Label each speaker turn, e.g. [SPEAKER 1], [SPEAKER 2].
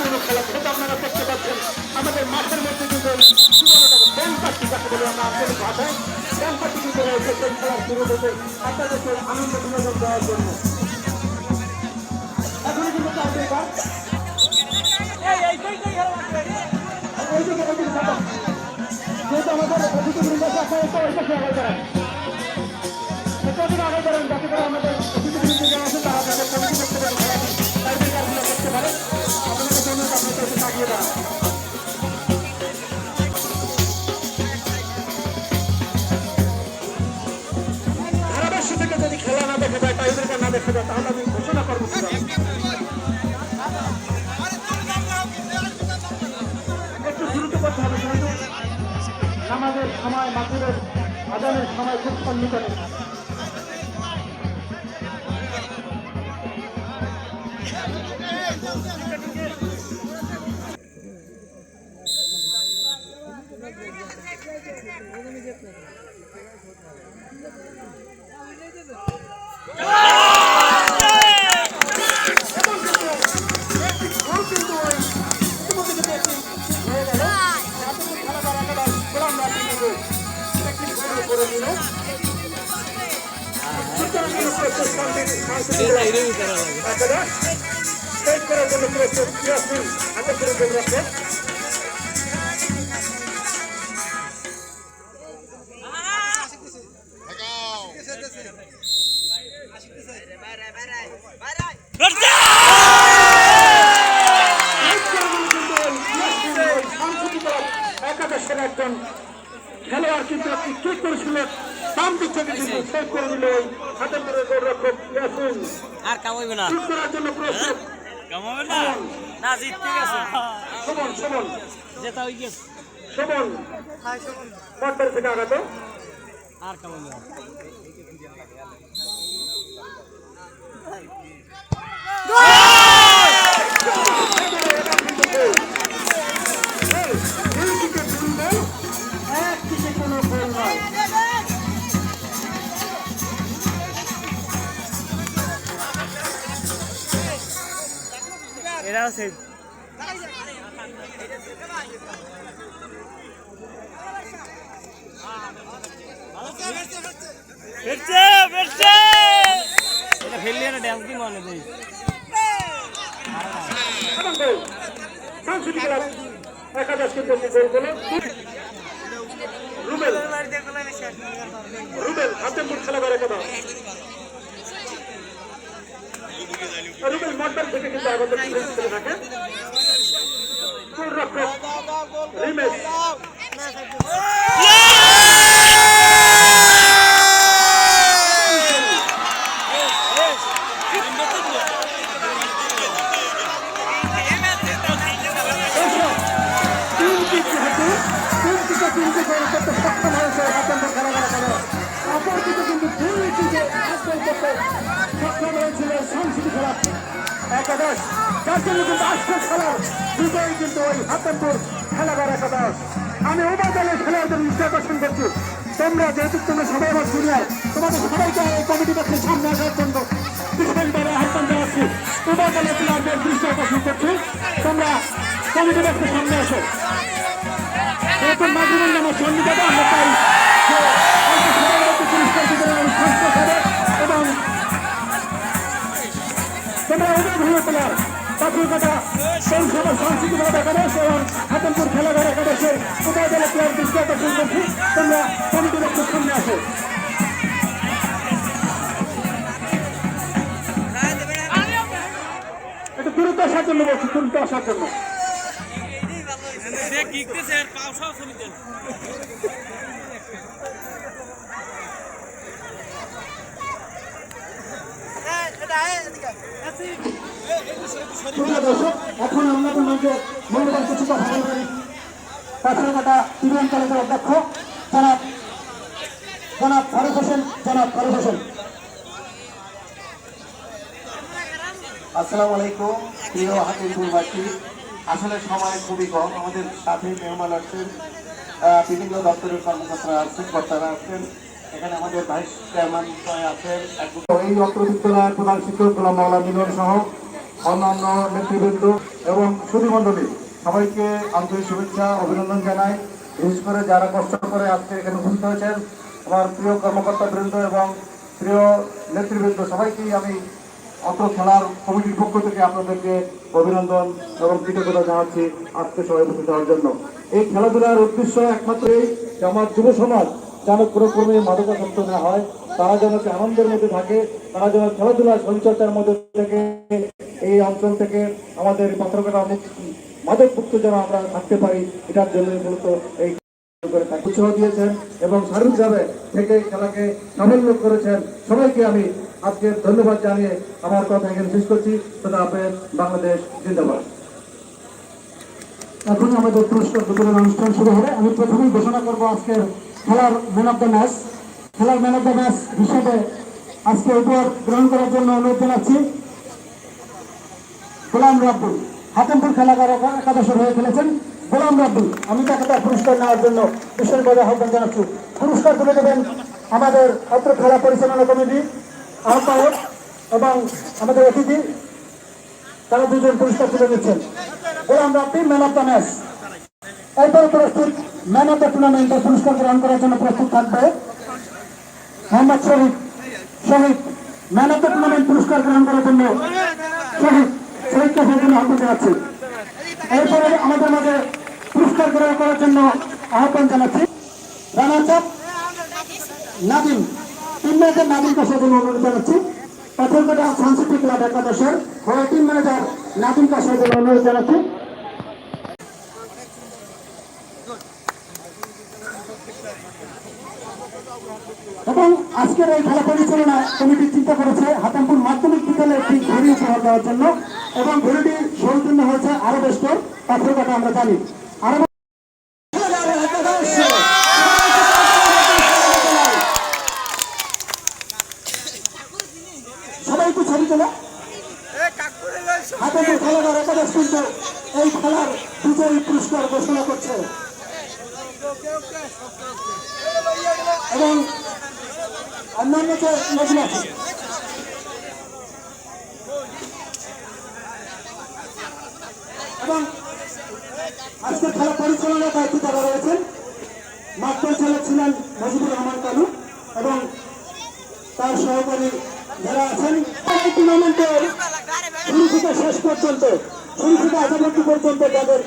[SPEAKER 1] উৎসাহজনক খেলা সেটা আপনারা দেখতে পাচ্ছেন। আমাদের মাঠের মধ্যে কিন্তু ব্যাংক পার্টি যাকে বলে আমরা আঞ্চলিক ভাষায় ব্যাংক পার্টি কিন্তু রয়েছে সেই খেলার শুরু হতে আপনাদেরকে আনন্দ বিনোদন দেওয়ার জন্য। এখনই কিন্তু যেহেতু আমাদের অতিথিবৃন্দ আছে আপনারা একটু ওই পাশে আগাই করেন, একটু আগাই করেন যাতে করে আমাদের অতিথিবৃন্দ যারা আছে তারা তাদের কমিটি করতে পারে, তাদের কাজগুলো করতে পারে। আপনাদের জন্য আপনাদের একটু তাকিয়ে দাঁড়ান। ধারাভাষ্য থেকে যদি খেলা না দেখা যায়, টাইব্রেকার না দেখা যায়, তাহলে আমি ঘোষণা করবো একটু দ্রুত করতে হবে। যেহেতু নামাজের সময়, মাগরিবের আযানের সময় খুব সন্নিকটে। একাদশের একজন খেলোয়াড় কিন্তু একটি কিক করেছিল, বাম দিক থেকে কিন্তু সেভ করে দিল ওই হাতেমপুরের গোলরক্ষক ইয়াসিন।
[SPEAKER 2] আর কামাইবে না,
[SPEAKER 1] কিক করার জন্য প্রস্তুত।
[SPEAKER 2] কামাইবে না, না জিততে গেছে।
[SPEAKER 1] সুমন, সুমন
[SPEAKER 2] জেতা হই গেছে।
[SPEAKER 1] সুমন মাঠের থেকে আগাত
[SPEAKER 2] আর কামাইবে না। এরাও সেভ। ফিরছে ফিরছে, এটা ফেললে না ড্যান্স দি মনে দেই।
[SPEAKER 1] একাদশ কিন্তু গোল করলো রুবেল। রুবেল হাতেমপুর খেলাবার একাদশ। রুবেল মডেল থেকে কিন্তু আগত খেলে থাকে। গোলরক্ষক রিমেশ সক্ষম হয়েছে হাতেমপুর খেলাবার একাদশ। অপরদিকে কিন্তু দুইটিকে হাতল করতে সক্ষম হয়েছিল সংস্কৃতি খেলা একাদশ, যার জন্য কিন্তু আজকের খেলার বিজয়ী কিন্তু ওই হাতেমপুর খেলাবার একাদশ। আমি উভয় দলের খেলোয়াড়দের দৃষ্টি আকর্ষণ করছি, তোমরা যেহেতু তোমরা সবাই আমার জুনিয়র, তোমাদের সবাইকে এই কমিটি পক্ষের সামনে আসার জন্য বিশেষভাবে আহ্বান জানাচ্ছি। উভয় দলের প্লেয়ারদের দৃষ্টি আকর্ষণ করছি, তোমরা কমিটি পক্ষের সামনে আসো। যেহেতু মাঝিবুল নামের সন্নিকটে আমরা চাই যে পুরস্কার বিতরণ অনুষ্ঠান হবে এবং তোমরা অনেক ভালো প্লেয়ার পাথরঘাটা পৌরসভা সংস্কৃতি একাদশ এবং হাতেমপুর খেলাঘর একাদশের উভয় দলের প্লেয়ার দৃষ্টি আকর্ষণ করছি, তোমরা কমিটির পক্ষের সামনে আসো। একটু দ্রুত আসার জন্য বলছি, দ্রুত আসার জন্য। এখন আমরা তোমাকে মূল্যবান কিছু কথা বলবো। পাথরঘাটা টিউবিএম কলেজের অধ্যক্ষ জনাব ফারুক হোসেন।
[SPEAKER 3] আসসালামু আলাইকুম প্রিয় হাতিমপুরবাসী। আসলে সময় খুবই কম, আমাদের সাথে মেহমান আসছেন, বিভিন্ন দপ্তরের কর্মকর্তারা আসছেন, কর্তারা আসছেন, এখানে আমাদের ভাইস চেয়ারম্যান আছেন, এই অত্র বিদ্যালয়ের প্রধান শিক্ষক গোলাম মাওলা মিলন সহ অন্যান্য নেতৃবৃন্দ এবং সুধীমণ্ডলী সবাইকে আন্তরিক শুভেচ্ছা অভিনন্দন জানাই। বিশেষ করে যারা কষ্ট করে আজকে এখানে উপস্থিত হয়েছেন, আমার প্রিয় কর্মকর্তাবৃন্দ এবং প্রিয় নেতৃবৃন্দ, সবাইকেই আমি অত খেলার কমিটির পক্ষ থেকে আপনাদেরকে অভিনন্দন এবং কৃতজ্ঞতা জানাচ্ছি আজকে সবাই উপস্থিত হওয়ার জন্য। এই খেলাধুলার উদ্দেশ্য একমাত্র এই যে আমার যুব সমাজ যেন পুরোপুরি মাদকাসক্ত না হয়, তারা যেন আনন্দের মধ্যে থাকে, তারা যেন খেলাধুলার শরীরচর্চার মধ্যে থেকে এই অঞ্চল থেকে আমাদের পাত্রকটা মাদক মুক্ত যেন আমরা থাকতে পারি, এটার জন্য মূলত এই উৎসাহ দিয়েছেন এবং সার্বিকভাবে থেকে খেলাকে সাফল্য করেছেন। সবাইকে আমি আজকে ধন্যবাদ জানিয়ে আমার কথা এখানে শেষ করছি। খোদা হাফেজ, বাংলাদেশ জিন্দাবাদ।
[SPEAKER 1] এখন আমাদের পুরস্কার বিতরণ অনুষ্ঠান শুরু হবে। আমি প্রথমেই ঘোষণা করবো আজকের খেলার ম্যান অফ দ্য ম্যাচ। খেলার ম্যান অফ দ্য ম্যাচ হিসেবে আজকে উপহার গ্রহণ করার জন্য অনুরোধ জানাচ্ছি গোলাম রাব্বি। হাতেমপুর খেলাঘর একাদশের হয়ে খেলেছেন গোলাম রাব্বি। আমি তাকে তার পুরস্কার নেওয়ার জন্য বিশেষভাবে আহ্বান জানাচ্ছি। পুরস্কার তুলে দেবেন আমাদের অত্র খেলা পরিচালনা কমিটি আহ্বায়ক এবং আমাদের অতিথি, তারা দুজন পুরস্কার তুলে দিচ্ছেন। Golam Rabbi man of the match. এরপরে প্রস্তুত ম্যান অফ দ্য টুর্নামেন্টের পুরস্কার গ্রহণ করার জন্য প্রস্তুত থাকবে মোহাম্মদ শহীদ। ম্যান অফ দ্য টুর্নামেন্ট পুরস্কার গ্রহণ করার জন্য শহীদকে আহ্বান জানাচ্ছি। এরপরে আমাদের মাঝে পুরস্কার গ্রহণ করার জন্য আহ্বান জানাচ্ছি runners up Nadim. Team manager Nadim কাশের জন্য অনুরোধ জানাচ্ছি। পাথরঘাটা সাংস্কৃতিক ক্লাব একাদশের হয়ে টিম ম্যানেজার নাদিম কাশের জন্য অনুরোধ জানাচ্ছি। এবং আজকের এই খেলা পরিচালনা কমিটি চিন্তা করেছে হাতেমপুর মাধ্যমিক বিদ্যালয়ে একটি ঘড়ি উপহার দেওয়ার জন্য, এবং ঘড়িটি সৌজন্য হয়েছে আরো বেশ পাথরঘাটা আমরা জানি। আরো সবাই একটু ছবি তোলা। হাতেমপুর খেলাঘর একাদশ কিন্তু এই খেলার বিজয়ী পুরস্কার ঘোষণা করছে এবং অন্যান্য যে নদী আছে এবং আজকে খেলা পরিচালনার দায়িত্ব যারা রয়েছেন, মাঠ পরিচালক ছিলেন মজিবুর রহমান কালু এবং তার সহকারী যারা আছেন। টুর্নামেন্টের শুরু থেকে শেষ পর্যন্ত, শুরু থেকে আজ পর্যন্ত যাদের